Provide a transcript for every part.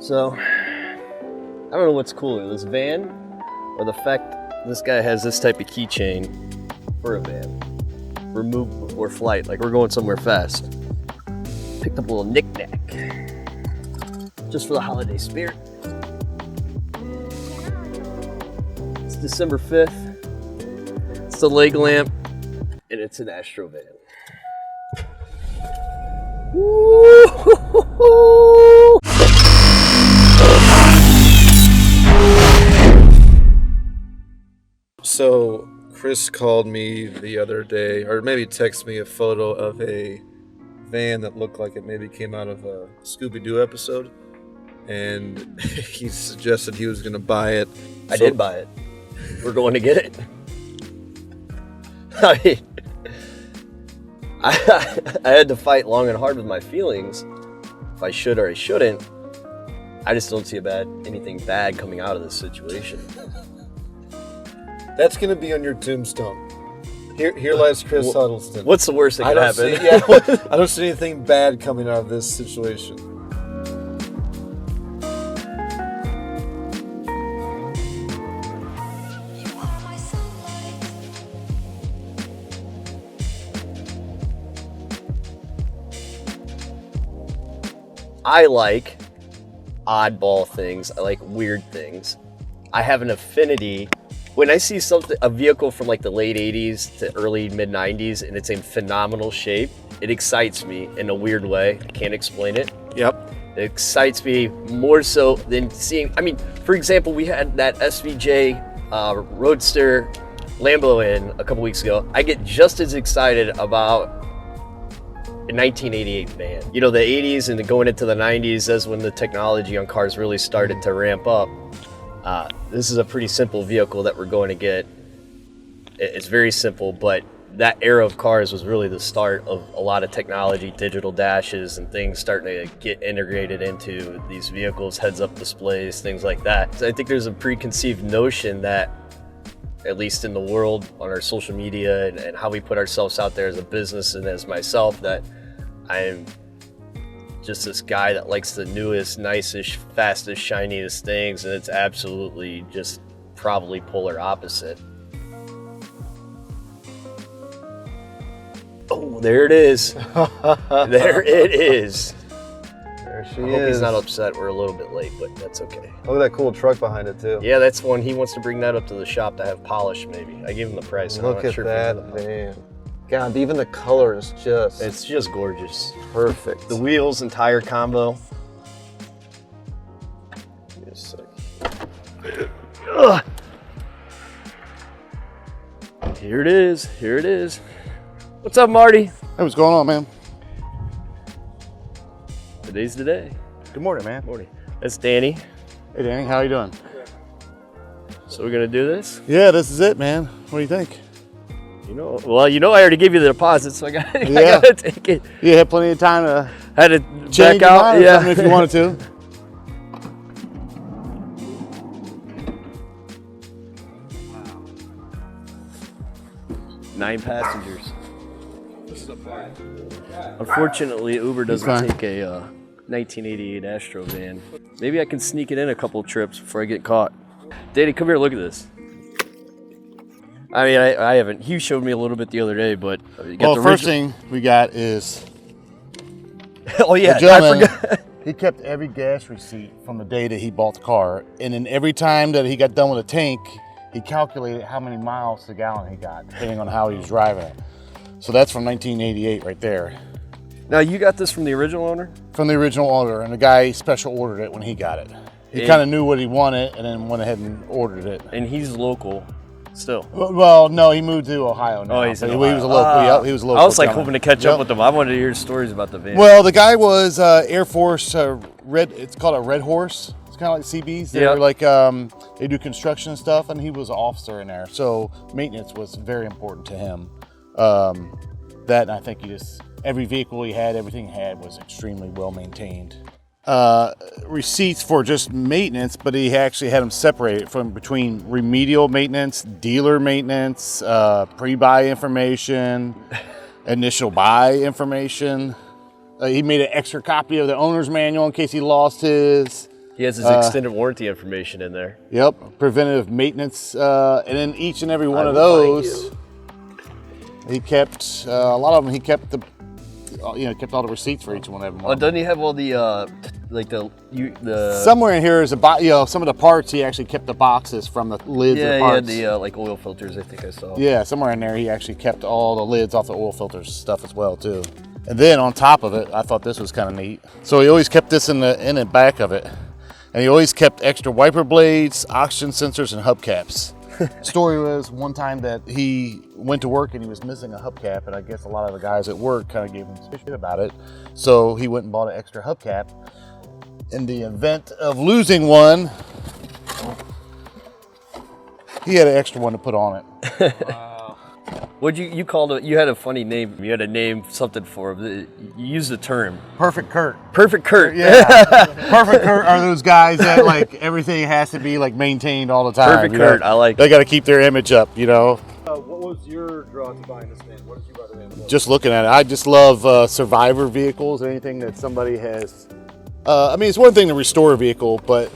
So, I don't know what's cooler, this van or the fact this guy has this type of keychain for a van. Remove before flight, like we're going somewhere fast. Picked up a little knick-knack, just for the holiday spirit. It's December 5th. It's the leg lamp, and it's an Astro van. Woo-hoo-hoo-hoo. So Chris called me the other day, or maybe texted me a photo of a van that looked like it maybe came out of a Scooby Doo episode, and he suggested he was going to buy it. I did buy it. We're going to get it. I mean, I had to fight long and hard with my feelings, if I should or I shouldn't. I just don't see anything bad coming out of this situation. That's going to be on your tombstone. Here lies Chris Huddleston. What's the worst that could happen? I don't see anything bad coming out of this situation. I like oddball things. I like weird things. I have an affinity. When I see a vehicle from like the late 80s to early mid 90s and it's in phenomenal shape, it excites me in a weird way. I can't explain it. Yep. It excites me more so than seeing, for example, we had that SVJ Roadster Lambo in a couple weeks ago. I get just as excited about a 1988 van. You know, the 80s and going into the 90s, that's when the technology on cars really started to ramp up. This is a pretty simple vehicle that we're going to get. It's very simple, but that era of cars was really the start of a lot of technology, digital dashes and things starting to get integrated into these vehicles, heads-up displays, things like that. So I think there's a preconceived notion that, at least in the world, on our social media and how we put ourselves out there as a business and as myself, that I'm just this guy that likes the newest, nicest, fastest, shiniest things, and it's absolutely just probably polar opposite. Oh, there it is. There it is. There she I is. hope he's not upset. We're a little bit late, but that's okay. Look at that cool truck behind it too. Yeah, that's one. He wants to bring that up to the shop to have polished, maybe. I gave him the price. Look at that van. God, even the color is just... It's just gorgeous. perfect. The wheels and tire combo. Ugh. Here it is. Here it is. What's up, Marty? Hey, what's going on, man? Today's the day. Good morning, man. Morning. That's Danny. Hey, Danny, how you doing? So we're gonna do this? Yeah, this is it, man. What do you think? I already gave you the deposit, so I gotta take it. You had plenty of time to Had to change back your out. mind or Yeah, something if you wanted to. 9 passengers. Unfortunately, Uber doesn't take a 1988 Astro van. Maybe I can sneak it in a couple trips before I get caught. Danny, come here, look at this. I haven't. He showed me a little bit the other day, but you got Well, the first thing we got is Oh yeah, the gentleman, I forgot. he kept every gas receipt from the day that he bought the car, and then every time that he got done with a tank, he calculated how many miles to the gallon he got, depending on how he was driving it. So that's from 1988 right there. Now you got this from the original owner? From the original owner, and the guy special ordered it when he got it. He kind of knew what he wanted, and then went ahead and ordered it. And he's local still. Well, no, he moved to Ohio now. Oh, he's in He Ohio. was a local. Yep, he was a local. I was like gentleman. hoping to catch up with him. I wanted to hear stories about the van. Well, the guy was Air Force Red. It's called a Red Horse. It's kind of like CBs. They're like they do construction and stuff, and he was an officer in there, so maintenance was very important to him. That, and I think every vehicle he had, everything he had was extremely well maintained. Receipts for just maintenance, but he actually had them separated from between remedial maintenance, dealer maintenance, pre-buy information, initial buy information. He made an extra copy of the owner's manual in case he lost his. He has his extended warranty information in there. Yep, preventative maintenance, and in each and every one of those, he kept a lot of them. He kept kept all the receipts for each one of them. Oh, doesn't he have all the Somewhere in here is some of the parts. He actually kept the boxes from the lids of the parts. Yeah, he had the oil filters. I think I saw. Yeah, somewhere in there he actually kept all the lids off the oil filters stuff as well too. And then on top of it, I thought this was kind of neat. So he always kept this in the back of it. And he always kept extra wiper blades, oxygen sensors, and hubcaps. Story was one time that he went to work and he was missing a hubcap, and I guess a lot of the guys at work kind of gave him shit about it. So he went and bought an extra hubcap. In the event of losing one, he had an extra one to put on it. Wow. What'd you called it? You had a funny name. You had a name something for him. You used the term. Perfect Kurt. Perfect Kurt. Yeah. Perfect Kurt are those guys that like everything has to be like maintained all the time. Perfect Kurt. I like. They got to keep their image up, you know. What was your draw to buying this van? What did you buy the van for? Just looking at it, I just love survivor vehicles. Anything that somebody has. I mean, it's one thing to restore a vehicle, but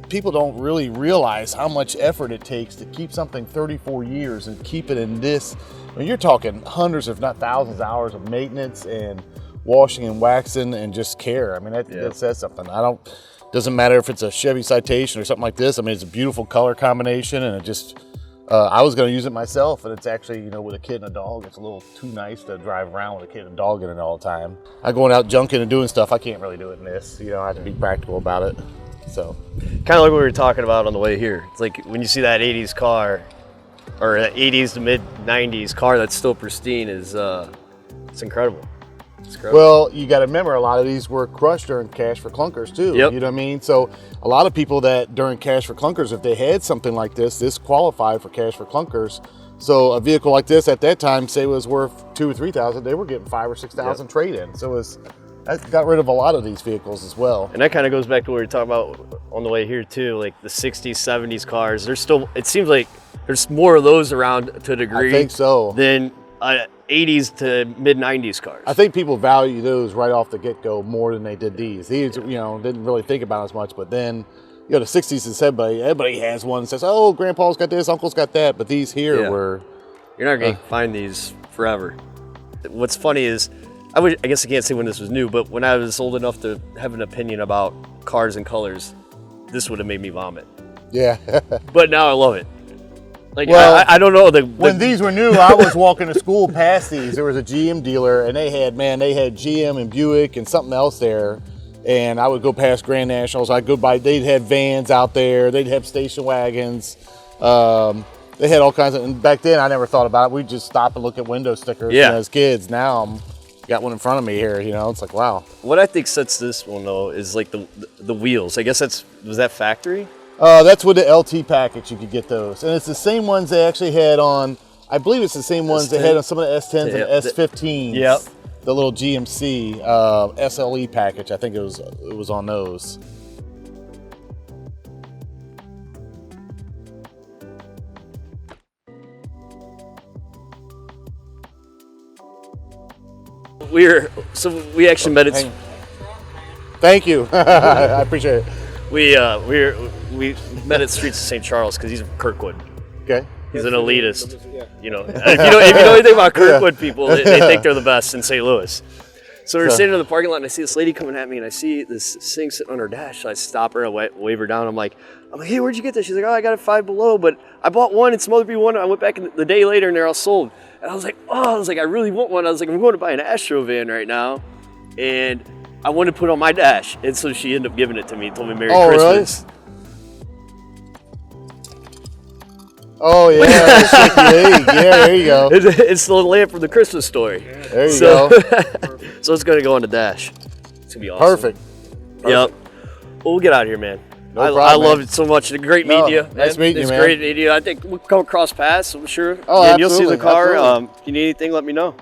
people don't really realize how much effort it takes to keep something 34 years and keep it in this. I mean, you're talking hundreds, if not thousands, of hours of maintenance and washing and waxing and just care. I mean, that says something. Doesn't matter if it's a Chevy Citation or something like this. I mean, it's a beautiful color combination, and it just. I was going to use it myself, and it's actually, with a kid and a dog, it's a little too nice to drive around with a kid and a dog in it all the time. I going out junking and doing stuff, I can't really do it in this. I have to be practical about it. So, kind of like what we were talking about on the way here. It's like when you see that 80s car, or that 80s to mid 90s car that's still pristine, it's incredible. It's incredible. Well, you got to remember, a lot of these were crushed during Cash for Clunkers too. Yep. You know what I mean? So a lot of people that during Cash for Clunkers, if they had something like this qualified for Cash for Clunkers. So a vehicle like this at that time, say, was worth $2,000 or $3,000, they were getting $5,000 or $6,000 trade-in. So that got rid of a lot of these vehicles as well. And that kind of goes back to what we were talking about on the way here too, like the 60s, 70s cars. There's still, it seems like there's more of those around to a degree. I think so. Than 80s to mid 90s cars. I think people value those right off the get-go more than they did these. These, didn't really think about it as much, but then, the 60s and 70s, everybody has one and says, oh, grandpa's got this, uncle's got that, but these here were... You're not going to find these forever. What's funny is, I guess I can't say when this was new, but when I was old enough to have an opinion about cars and colors, this would have made me vomit. Yeah. But now I love it. Like, well, I don't know. When these were new, I was walking to school past these. There was a GM dealer, and they had GM and Buick and something else there. And I would go past Grand Nationals. I'd go by, they'd have vans out there. They'd have station wagons. They had all kinds of, and back then I never thought about it. We'd just stop and look at window stickers as kids. Now I'm got one in front of me here, it's like, wow. What I think sets this one though is like the wheels. I guess was that factory? That's with the LT package you could get those. And it's the same ones they actually had on, I believe it's the same ones they had on some of the S10s and S15s. Yep. The little GMC SLE package, I think it was on those. We actually met at. Thank you. I appreciate it. We met at Streets of St. Charles because he's from Kirkwood. Okay. He's an elitist. If you know anything about Kirkwood people, they think they're the best in St. Louis. So we're sitting in the parking lot and I see this lady coming at me and I see this thing sitting on her dash. So I stop her and wave her down. I'm like, hey, where'd you get this? She's like, oh, I got it Five Below, but I bought one and some other people wanted. I went back the day later and they're all sold. And I was like, I really want one. I was like, I'm going to buy an Astro van right now, and I want to put on my dash. And so she ended up giving it to me and told me Merry Christmas. Really? Oh, yeah. Yeah, there you go. It's the lamp from the Christmas story. There you go. So it's going to go on the dash. It's going to be awesome. Perfect. Yep. Well, we'll get out of here, man. No I problem, love man. it so much. It's a great media. Nice meeting you, man. It's great media. I think we'll come across paths, I'm sure. Oh, and you'll see the car. Absolutely. If you need anything, let me know.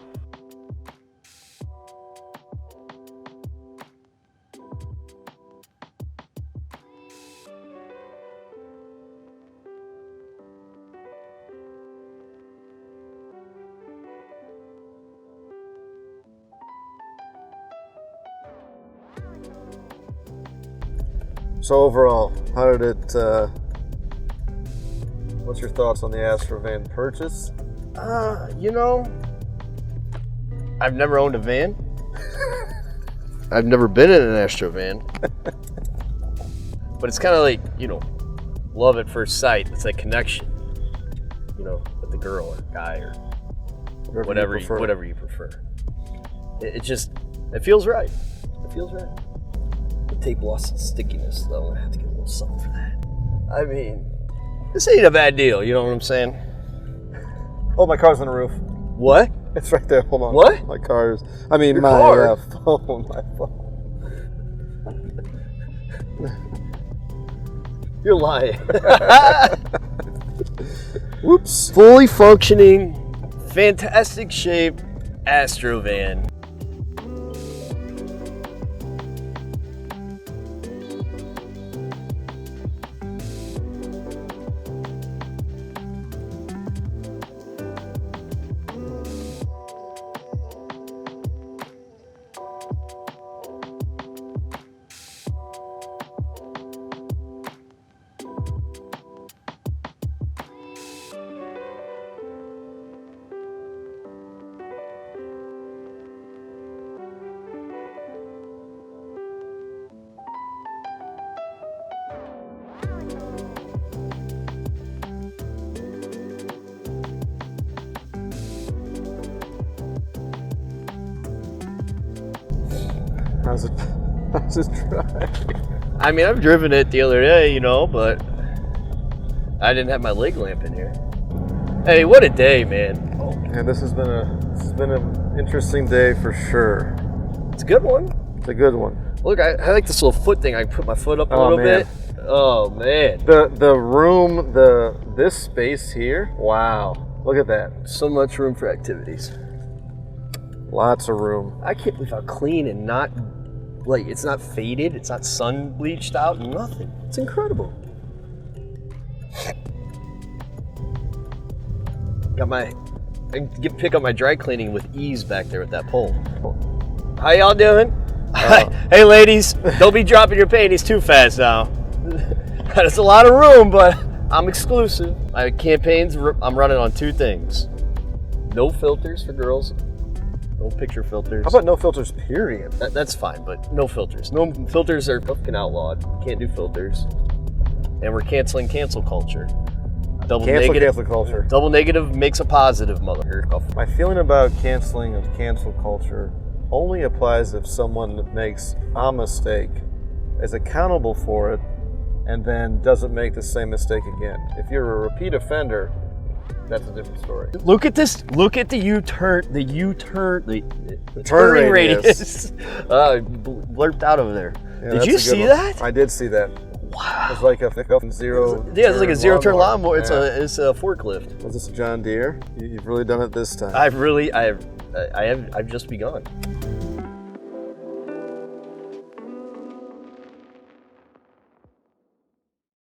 So overall, how did it? What's your thoughts on the Astro van purchase? You know, I've never owned a van. I've never been in an Astro van. But it's kind of like, you know, love at first sight. It's like connection, you know, with the girl or guy or whatever you prefer. It just, it feels right. It feels right. The tape lost its stickiness, though. I have to get a little something for that. I mean, this ain't a bad deal, you know what I'm saying? Oh, my car's on the roof. What? It's right there. Hold on. What? My car's. I mean, Your my car? phone. My phone. You're lying. Whoops. Fully functioning, fantastic shape Astro van. How's it drive? I mean, I've driven it the other day, you know, but I didn't have my leg lamp in here. Hey, what a day, man. Yeah, this has been an interesting day for sure. It's a good one. It's a good one. Look, I like this little foot thing. I can put my foot up a little man. bit. Oh, man. The room, this space here. Wow, look at that. So much room for activities. Lots of room. I can't believe how clean and not, like, it's not faded. It's not sun bleached out. Nothing. It's incredible. I can pick up my dry cleaning with ease back there with that pole. How y'all doing? Hey, ladies, don't be dropping your panties too fast now. That's a lot of room, but I'm exclusive. My campaigns, I'm running on two things. No filters for girls. No picture filters. How about no filters, period? That's fine, but no filters. No filters are fucking outlawed. Can't do filters. And we're canceling cancel culture. Cancel culture. Double negative makes a positive, motherfucker. My feeling about canceling of cancel culture only applies if someone makes a mistake, is accountable for it, and then doesn't make the same mistake again. If you're a repeat offender, that's a different story. Look at this. Look at the U-turn. The turn turning radius. Blurped out over there. Yeah, Did you see that? I did see that. Wow. It's like a zero. Yeah, it's like a zero-turn lawnmower. Yeah. It's a forklift. Was this a John Deere? You've really done it this time. I've just begun.